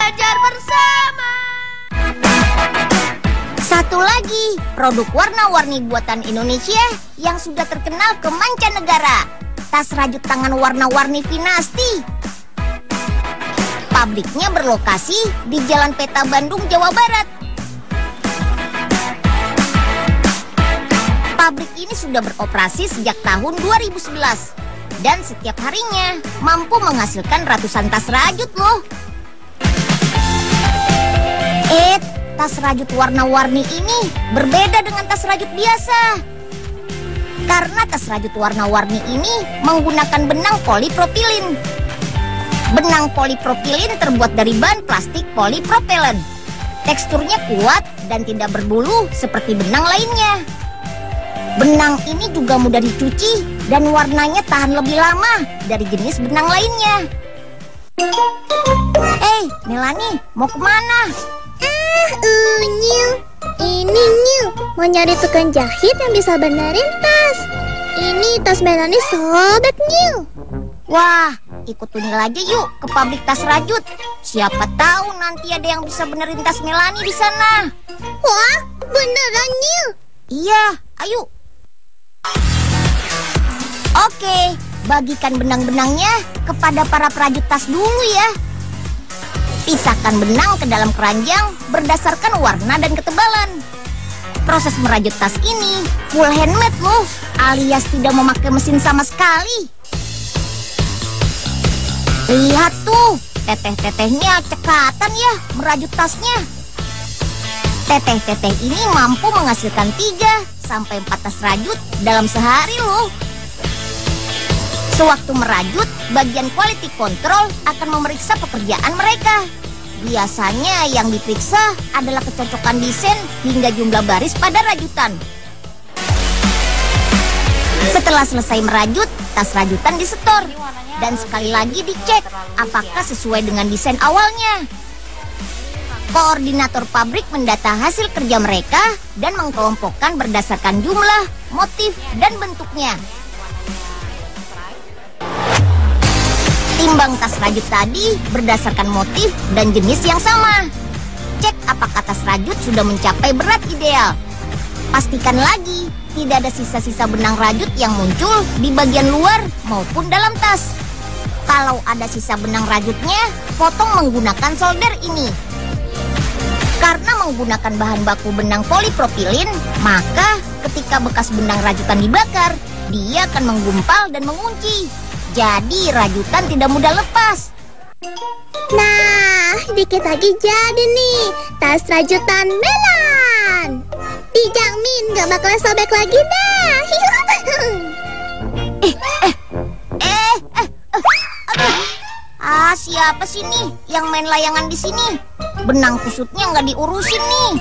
Belajar bersama. Satu lagi, produk warna-warni buatan Indonesia yang sudah terkenal ke mancanegara. Tas rajut tangan warna-warni Vinasti. Pabriknya berlokasi di Jalan Peta Bandung, Jawa Barat. Pabrik ini sudah beroperasi sejak tahun 2011 dan setiap harinya mampu menghasilkan ratusan tas rajut loh. Tas rajut warna-warni ini berbeda dengan tas rajut biasa. Karena tas rajut warna-warni ini menggunakan benang polipropilin. Benang polipropilin terbuat dari bahan plastik polipropilen. Teksturnya kuat dan tidak berbulu seperti benang lainnya. Benang ini juga mudah dicuci dan warnanya tahan lebih lama dari jenis benang lainnya. Melanie, mau kemana? Nyil, ini Nyil mau nyari tukang jahit yang bisa benerin tas. Ini tas Melanie sobek, Nyil. Wah, ikut Unyil aja yuk ke pabrik tas rajut. Siapa tahu nanti ada yang bisa benerin tas Melanie di sana. Wah, beneran, Nyil? Iya, ayo. Oke, bagikan benang-benangnya kepada para perajut tas dulu ya. Pisahkan benang ke dalam keranjang berdasarkan warna dan ketebalan. Proses merajut tas ini full handmade loh, alias tidak memakai mesin sama sekali. Lihat tuh, teteh-tetehnya cekatan ya merajut tasnya. Teteh-teteh ini mampu menghasilkan 3-4 tas rajut dalam sehari loh. Sewaktu merajut, bagian quality control akan memeriksa pekerjaan mereka. Biasanya yang diperiksa adalah kecocokan desain hingga jumlah baris pada rajutan. Setelah selesai merajut, tas rajutan disetor dan sekali lagi dicek apakah sesuai dengan desain awalnya. Koordinator pabrik mendata hasil kerja mereka dan mengkelompokkan berdasarkan jumlah, motif, dan bentuknya. Timbang tas rajut tadi berdasarkan motif dan jenis yang sama. Cek apakah tas rajut sudah mencapai berat ideal. Pastikan lagi tidak ada sisa-sisa benang rajut yang muncul di bagian luar maupun dalam tas. Kalau ada sisa benang rajutnya, potong menggunakan solder ini. Karena menggunakan bahan baku benang polipropilin, maka ketika bekas benang rajutan dibakar, dia akan menggumpal dan mengunci. Jadi rajutan tidak mudah lepas. Nah, dikit lagi jadi nih tas rajutan Melan. Dijamin gak bakalan sobek lagi dah. Aduh. Siapa sih nih yang main layangan di sini? Benang kusutnya nggak diurusin nih.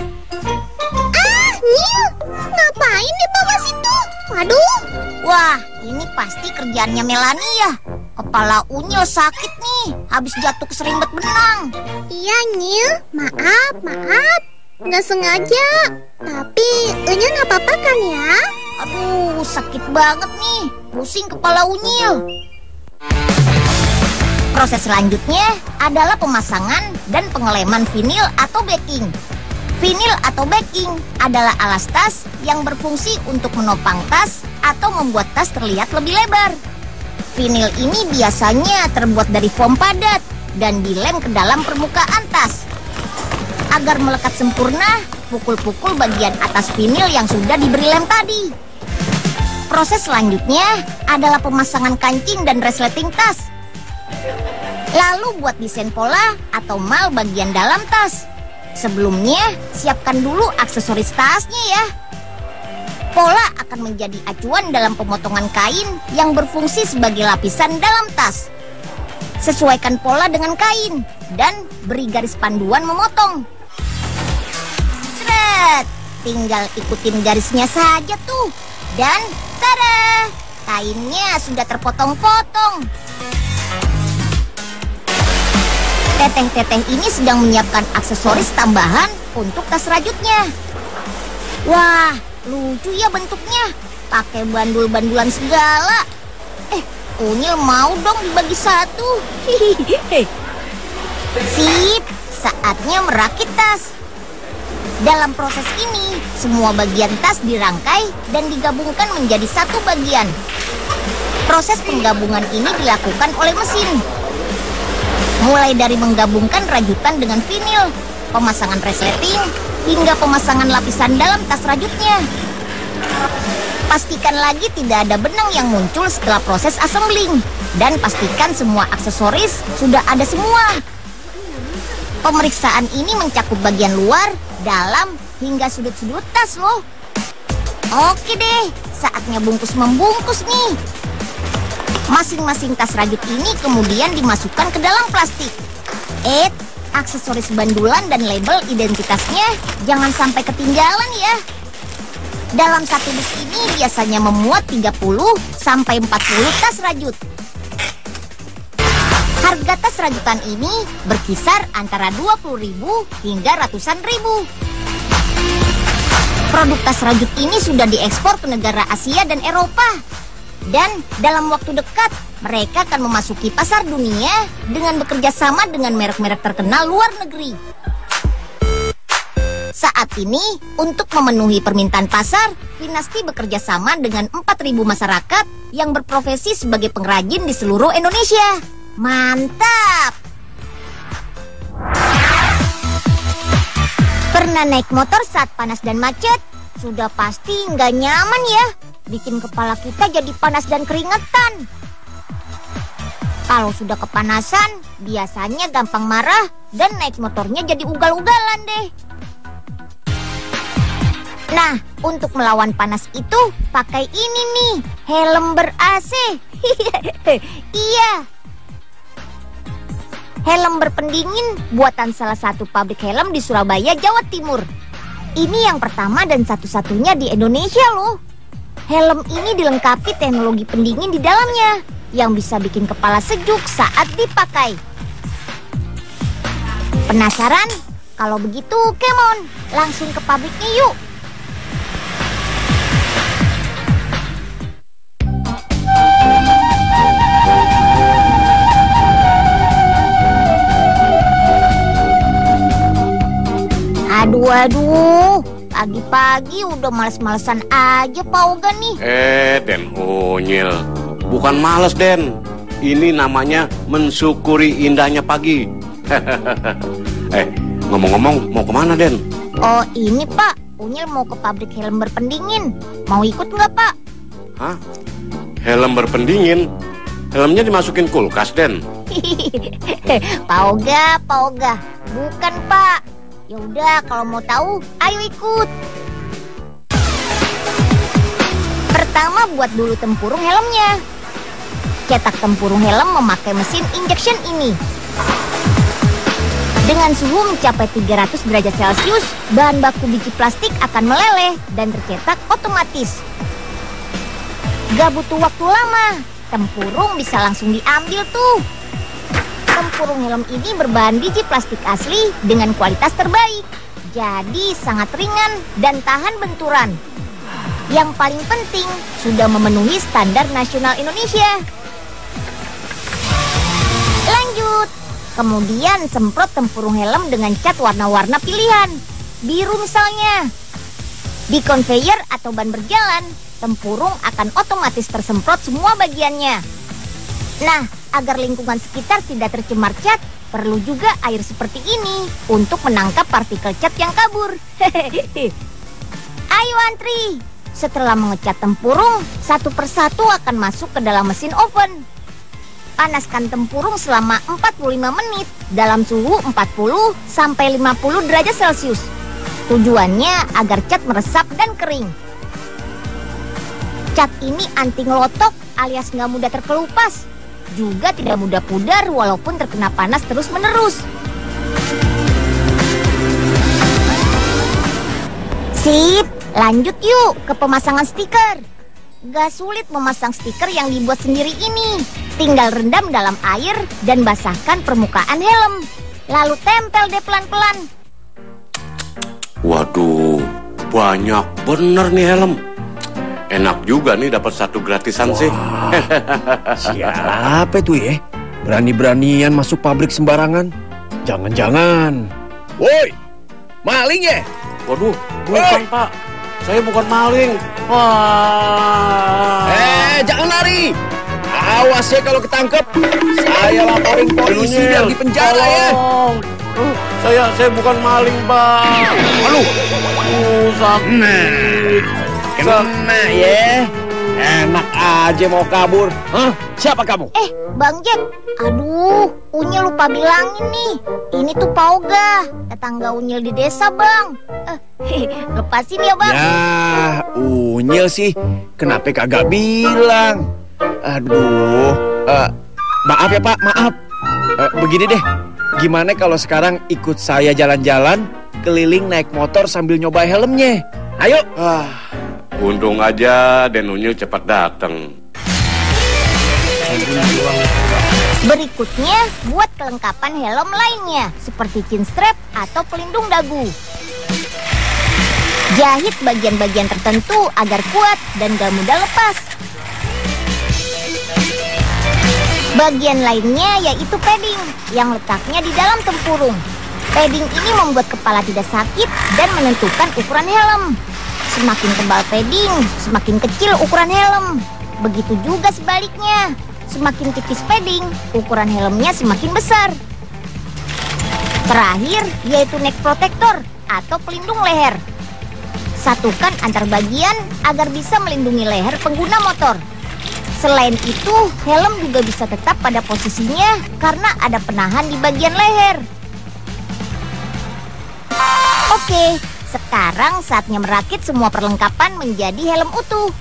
Nyil, ngapain di bawah situ? Waduh. Wah, ini pasti kerjaannya Melanie ya. Kepala Unyil sakit nih, habis jatuh keserimpet benang. Iya, Nyil, maaf. Nggak sengaja. Tapi Unyil nggak apa-apa kan ya? Aduh, sakit banget nih. Pusing kepala Unyil. Proses selanjutnya adalah pemasangan dan pengeleman vinil atau backing. Vinil atau backing adalah alas tas yang berfungsi untuk menopang tas atau membuat tas terlihat lebih lebar. Vinil ini biasanya terbuat dari foam padat dan dilem ke dalam permukaan tas. Agar melekat sempurna, pukul-pukul bagian atas vinil yang sudah diberi lem tadi. Proses selanjutnya adalah pemasangan kancing dan resleting tas. Lalu buat desain pola atau mal bagian dalam tas. Sebelumnya, siapkan dulu aksesoris tasnya ya. Pola akan menjadi acuan dalam pemotongan kain yang berfungsi sebagai lapisan dalam tas. Sesuaikan pola dengan kain dan beri garis panduan memotong. Sret, tinggal ikutin garisnya saja tuh. Dan tada, kainnya sudah terpotong-potong. Teteh-teteh ini sedang menyiapkan aksesoris tambahan untuk tas rajutnya. Wah, lucu ya bentuknya. Pakai bandul-bandulan segala. Unyil mau dong dibagi satu. Sip, saatnya merakit tas. Dalam proses ini, semua bagian tas dirangkai dan digabungkan menjadi satu bagian. Proses penggabungan ini dilakukan oleh mesin. Mulai dari menggabungkan rajutan dengan vinil, pemasangan resleting, hingga pemasangan lapisan dalam tas rajutnya. Pastikan lagi tidak ada benang yang muncul setelah proses assembling. Dan pastikan semua aksesoris sudah ada semua. Pemeriksaan ini mencakup bagian luar, dalam, hingga sudut-sudut tas loh. Oke deh, saatnya bungkus membungkus nih. Masing-masing tas rajut ini kemudian dimasukkan ke dalam plastik. Aksesoris bandulan dan label identitasnya jangan sampai ketinggalan ya. Dalam satu dus ini biasanya memuat 30 sampai 40 tas rajut. Harga tas rajutan ini berkisar antara 20.000 hingga ratusan ribu. Produk tas rajut ini sudah diekspor ke negara Asia dan Eropa. Dan dalam waktu dekat, mereka akan memasuki pasar dunia dengan bekerja sama dengan merek-merek terkenal luar negeri. Saat ini, untuk memenuhi permintaan pasar, Vinasti bekerja sama dengan 4.000 masyarakat yang berprofesi sebagai pengrajin di seluruh Indonesia. Mantap! Pernah naik motor saat panas dan macet? Sudah pasti nggak nyaman ya. Bikin kepala kita jadi panas dan keringetan. Kalau sudah kepanasan, biasanya gampang marah dan naik motornya jadi ugal-ugalan deh. Nah, untuk melawan panas itu, pakai ini nih, helm ber-AC. Iya. Helm berpendingin buatan salah satu pabrik helm di Surabaya, Jawa Timur. Ini yang pertama dan satu-satunya di Indonesia loh. Helm ini dilengkapi teknologi pendingin di dalamnya yang bisa bikin kepala sejuk saat dipakai. Penasaran? Kalau begitu, come on, langsung ke pabriknya yuk. Aduh, pagi-pagi udah males-malesan aja Pak Oga nih. Den Unyil, bukan males Den. Ini namanya mensyukuri indahnya pagi. Ngomong-ngomong, mau kemana Den? Oh ini Pak, Unyil mau ke pabrik helm berpendingin. Mau ikut nggak Pak? Hah? Helm berpendingin? Helmnya dimasukin kulkas Den? Pak Oga, bukan Pak. Ya udah, kalau mau tahu, ayo ikut. Pertama, buat dulu tempurung helmnya. Cetak tempurung helm memakai mesin injection ini. Dengan suhu mencapai 300 derajat Celcius, bahan baku biji plastik akan meleleh dan tercetak otomatis. Gak butuh waktu lama, tempurung bisa langsung diambil tuh. Tempurung helm ini berbahan biji plastik asli dengan kualitas terbaik. Jadi sangat ringan dan tahan benturan. Yang paling penting, sudah memenuhi standar nasional Indonesia. Lanjut. Kemudian semprot tempurung helm dengan cat warna-warna pilihan. Biru misalnya. Di conveyor atau ban berjalan, tempurung akan otomatis tersemprot semua bagiannya. Nah, agar lingkungan sekitar tidak tercemar cat, perlu juga air seperti ini untuk menangkap partikel cat yang kabur. Ayo antri. Setelah mengecat tempurung, satu persatu akan masuk ke dalam mesin oven. Panaskan tempurung selama 45 menit dalam suhu 40 sampai 50 derajat Celcius. Tujuannya agar cat meresap dan kering. Cat ini anti ngelotok alias nggak mudah terkelupas. Juga tidak mudah pudar walaupun terkena panas terus-menerus. Sip, lanjut yuk ke pemasangan stiker. Gak sulit memasang stiker yang dibuat sendiri ini. Tinggal rendam dalam air dan basahkan permukaan helm. Lalu tempel deh pelan-pelan. Waduh, banyak bener nih helm. Enak juga nih dapat satu gratisan. Wah, sih. Siapa itu ya? Berani-beranian masuk pabrik sembarangan. Jangan-jangan Woi, maling ya? Waduh, bukan Pak. Saya bukan maling. Wah. Jangan lari. Awas ya kalau ketangkep. Saya laporin polisi biar di penjara ya. Saya bukan maling, Pak. Aduh. Sakit. Kena ya. Enak aja mau kabur. Hah? Siapa kamu? Bang Jack, aduh, Unyil lupa bilangin nih. Ini tuh Pak Oga, tetangga Unyil di desa, Bang. Lepasin ya, Bang. Ya, Unyil sih. Kenapa kagak bilang? Aduh, maaf ya Pak, maaf. Begini deh, gimana kalau sekarang ikut saya jalan-jalan keliling naik motor sambil nyoba helmnya? Ayo. Untung aja Den Unyil cepat datang. Berikutnya, buat kelengkapan helm lainnya, seperti chin strap atau pelindung dagu. Jahit bagian-bagian tertentu agar kuat dan gak mudah lepas. Bagian lainnya yaitu padding, yang letaknya di dalam tempurung. Padding ini membuat kepala tidak sakit dan menentukan ukuran helm. Semakin tebal padding, semakin kecil ukuran helm. Begitu juga sebaliknya. Semakin tipis padding, ukuran helmnya semakin besar. Terakhir, yaitu neck protector atau pelindung leher. Satukan antar bagian agar bisa melindungi leher pengguna motor. Selain itu, helm juga bisa tetap pada posisinya karena ada penahan di bagian leher. Oke, sekarang saatnya merakit semua perlengkapan menjadi helm utuh.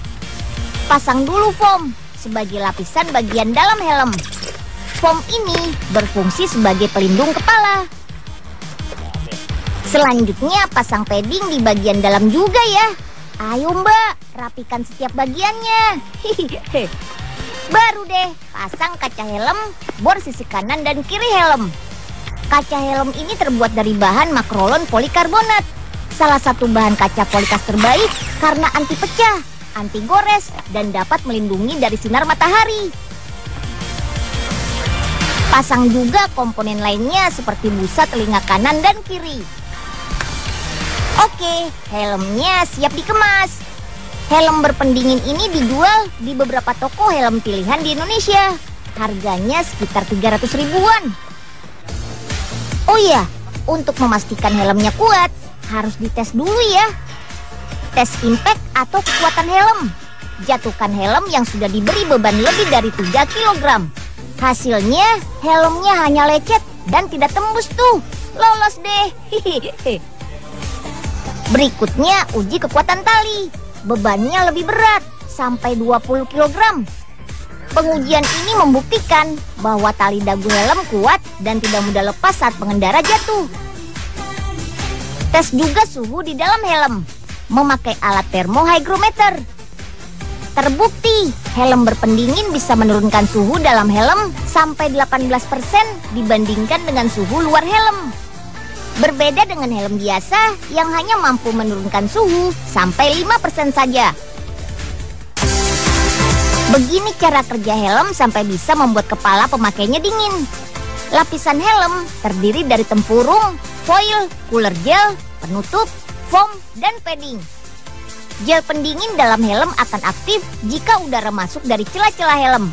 Pasang dulu foam sebagai lapisan bagian dalam helm. Foam ini berfungsi sebagai pelindung kepala. Selanjutnya pasang padding di bagian dalam juga ya. Ayo Mbak, rapikan setiap bagiannya. Baru deh pasang kaca helm, bor sisi kanan dan kiri helm. Kaca helm ini terbuat dari bahan makrolon polikarbonat. Salah satu bahan kaca polikas terbaik karena anti pecah, anti gores, dan dapat melindungi dari sinar matahari. Pasang juga komponen lainnya seperti busa telinga kanan dan kiri. Oke, helmnya siap dikemas. Helm berpendingin ini dijual di beberapa toko helm pilihan di Indonesia. Harganya sekitar 300 ribuan. Oh iya, untuk memastikan helmnya kuat, harus dites dulu ya. Tes impact atau kekuatan helm. Jatuhkan helm yang sudah diberi beban lebih dari 3 kg. Hasilnya, helmnya hanya lecet dan tidak tembus tuh. Lolos deh. Berikutnya, uji kekuatan tali. Bebannya lebih berat, sampai 20 kg. Pengujian ini membuktikan bahwa tali dagu helm kuat dan tidak mudah lepas saat pengendara jatuh. Tes juga suhu di dalam helm, memakai alat thermohygrometer. Terbukti, helm berpendingin bisa menurunkan suhu dalam helm sampai 18% dibandingkan dengan suhu luar helm. Berbeda dengan helm biasa yang hanya mampu menurunkan suhu sampai 5% saja. Begini cara kerja helm sampai bisa membuat kepala pemakainya dingin. Lapisan helm terdiri dari tempurung, foil, cooler gel, penutup, foam, dan padding. Gel pendingin dalam helm akan aktif jika udara masuk dari celah-celah helm.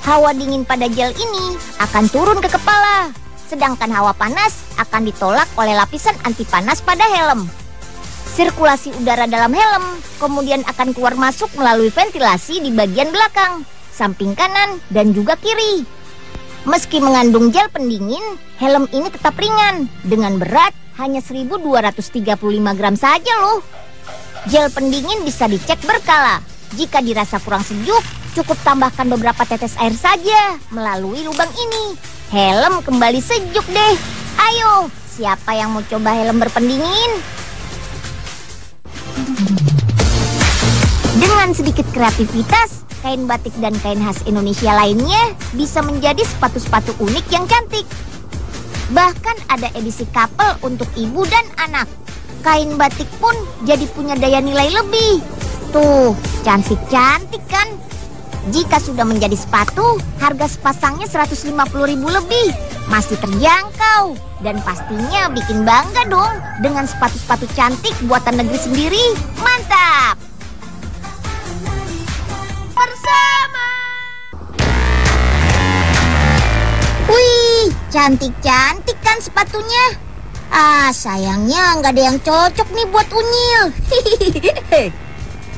Hawa dingin pada gel ini akan turun ke kepala, sedangkan hawa panas akan ditolak oleh lapisan anti panas pada helm. Sirkulasi udara dalam helm kemudian akan keluar masuk melalui ventilasi di bagian belakang, samping kanan, dan juga kiri. Meski mengandung gel pendingin, helm ini tetap ringan dengan berat hanya 1235 gram saja loh. Gel pendingin bisa dicek berkala. Jika dirasa kurang sejuk, cukup tambahkan beberapa tetes air saja melalui lubang ini. Helm kembali sejuk deh. Ayo, siapa yang mau coba helm berpendingin? Dengan sedikit kreativitas, kain batik dan kain khas Indonesia lainnya bisa menjadi sepatu-sepatu unik yang cantik. Bahkan ada edisi couple untuk ibu dan anak. Kain batik pun jadi punya daya nilai lebih. Tuh, cantik-cantik kan? Jika sudah menjadi sepatu, harga sepasangnya 150.000 lebih. Masih terjangkau. Dan pastinya bikin bangga dong dengan sepatu-sepatu cantik buatan negeri sendiri. Mantap! Bersama! Wih, cantik-cantik kan sepatunya? Sayangnya nggak ada yang cocok nih buat Unyil.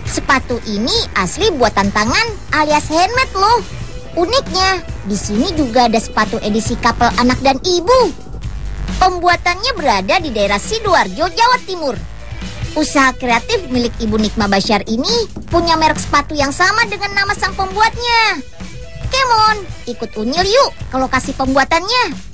Sepatu ini asli buatan tangan alias handmade loh. Uniknya, di sini juga ada sepatu edisi couple anak dan ibu. Pembuatannya berada di daerah Sidoarjo, Jawa Timur. Usaha kreatif milik Ibu Nikma Basyar ini punya merek sepatu yang sama dengan nama sang pembuatnya. Kemon, ikut Unyil yuk ke lokasi pembuatannya.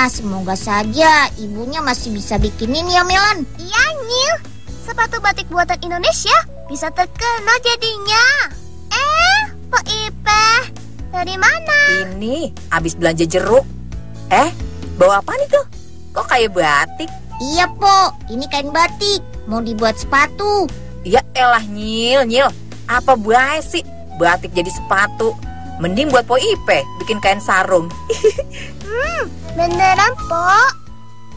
Semoga saja ibunya masih bisa bikinin ya, Melan. Iya, Nyil. Sepatu batik buatan Indonesia bisa terkenal jadinya. Po Ipe, dari mana? Ini habis belanja jeruk. Bawa apa nih tuh? Kok kayak batik? Iya, Po. Ini kain batik. Mau dibuat sepatu. Ya elah, Nyil. Apa bae sih batik jadi sepatu? Mending buat Po Ipe bikin kain sarung. Beneran, Po?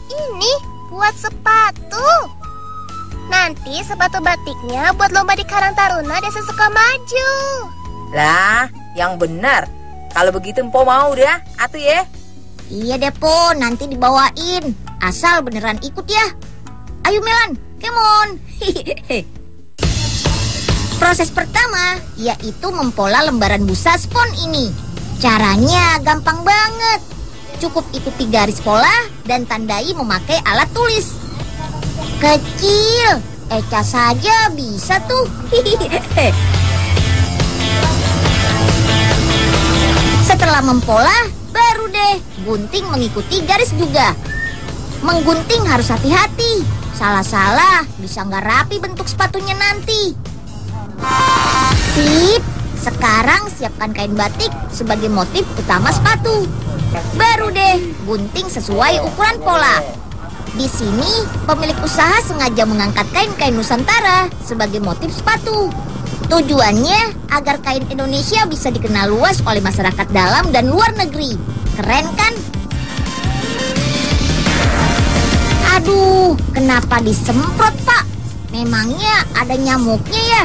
Ini buat sepatu. Nanti sepatu batiknya buat lomba di Karang Taruna Desa Sukamaju. Lah, yang benar. Kalau begitu Empo mau dah, atuh ya. Iya deh, Po. Nanti dibawain. Asal beneran ikut ya. Ayo, Melan. Come on. Proses pertama yaitu mempola lembaran busa spon ini. Caranya gampang banget. Cukup ikuti garis pola dan tandai memakai alat tulis. Kecil, Eca saja bisa tuh. Setelah mempola, baru deh gunting mengikuti garis juga. Menggunting harus hati-hati. Salah-salah bisa nggak rapi bentuk sepatunya nanti. Sip, sekarang siapkan kain batik sebagai motif utama sepatu. Baru deh gunting sesuai ukuran pola. Di sini pemilik usaha sengaja mengangkat kain-kain Nusantara sebagai motif sepatu. Tujuannya agar kain Indonesia bisa dikenal luas oleh masyarakat dalam dan luar negeri. Keren kan? Aduh, kenapa disemprot, Pak? Memangnya ada nyamuknya ya?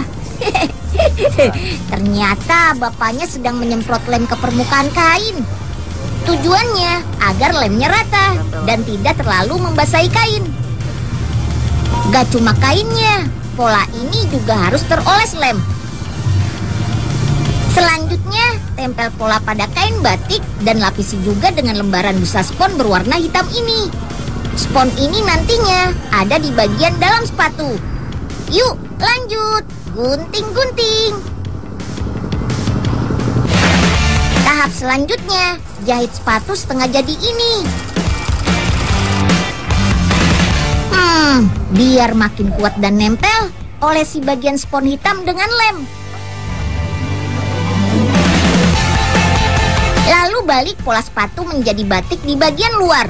Ternyata bapaknya sedang menyemprot lem ke permukaan kain. Tujuannya agar lemnya rata dan tidak terlalu membasahi kain. Gak cuma kainnya, pola ini juga harus teroles lem. Selanjutnya, tempel pola pada kain batik dan lapisi juga dengan lembaran busa spon berwarna hitam ini. Spon ini nantinya ada di bagian dalam sepatu. Yuk, lanjut. Gunting-gunting. Tahap selanjutnya, jahit sepatu setengah jadi ini. Biar makin kuat dan nempel, olesi bagian spon hitam dengan lem. Lalu balik pola sepatu menjadi batik di bagian luar.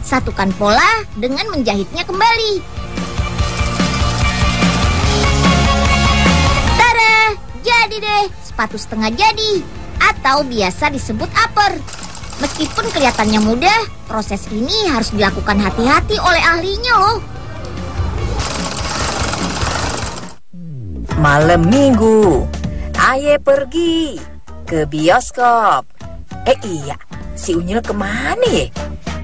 Satukan pola dengan menjahitnya kembali. Tada, jadi deh sepatu setengah jadi, atau biasa disebut upper. Meskipun kelihatannya mudah, proses ini harus dilakukan hati-hati oleh ahlinya loh. Malam minggu, aye pergi ke bioskop. Iya, si Unyil kemana ya?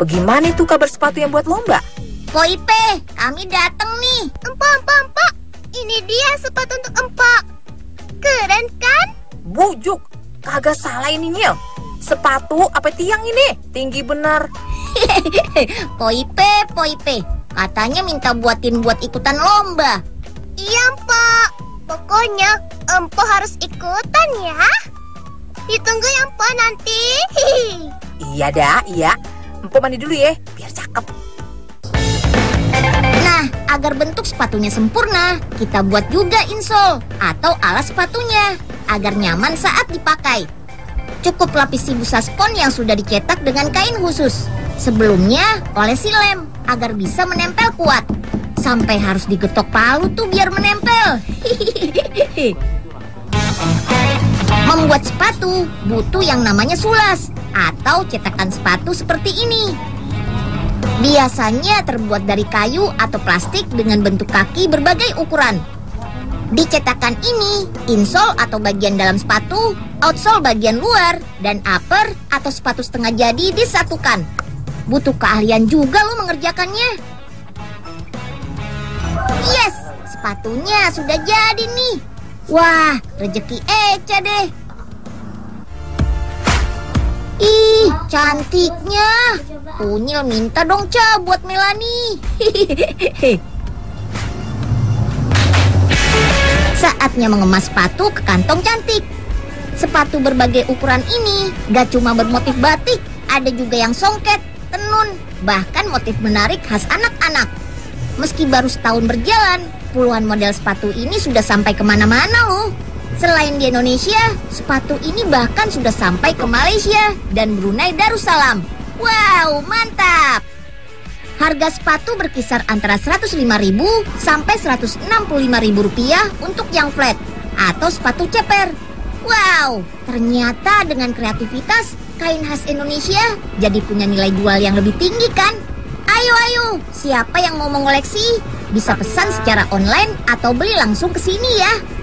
Bagaimana itu kabar sepatu yang buat lomba? Po Ipe, kami datang nih. Empa, ini dia sepatu untuk Empa. Keren kan? Bujuk, kagak salah ini Nyil. Sepatu apa tiang ini? Tinggi benar. Po Ipe, katanya minta buatin buat ikutan lomba. Iya, Empa. Pokoknya Empa harus ikutan ya. Ditunggu ya, Empa nanti. Iya dah, iya. Empo mandi dulu ya, biar cakep. Nah, agar bentuk sepatunya sempurna, kita buat juga insole atau alas sepatunya agar nyaman saat dipakai. Cukup lapisi busa spon yang sudah dicetak dengan kain khusus. Sebelumnya, olesi lem agar bisa menempel kuat. Sampai harus digetok palu tuh biar menempel. Membuat sepatu butuh yang namanya sulas atau cetakan sepatu seperti ini. Biasanya terbuat dari kayu atau plastik dengan bentuk kaki berbagai ukuran. Di cetakan ini, insole atau bagian dalam sepatu, outsole bagian luar, dan upper atau sepatu setengah jadi disatukan. Butuh keahlian juga lo mengerjakannya. Yes, sepatunya sudah jadi nih. Wah, rezeki Eca deh. Ih, cantiknya. Unyil minta dong, Ca, buat Melani. Saatnya mengemas sepatu ke kantong cantik. Sepatu berbagai ukuran ini gak cuma bermotif batik, ada juga yang songket, tenun, bahkan motif menarik khas anak-anak. Meski baru setahun berjalan, puluhan model sepatu ini sudah sampai kemana-mana loh. Selain di Indonesia, sepatu ini bahkan sudah sampai ke Malaysia dan Brunei Darussalam. Wow, mantap! Harga sepatu berkisar antara Rp105.000 sampai Rp165.000 untuk yang flat atau sepatu ceper. Wow, ternyata dengan kreativitas, kain khas Indonesia jadi punya nilai jual yang lebih tinggi kan? Ayo, siapa yang mau mengoleksi? Bisa pesan secara online atau beli langsung ke sini ya.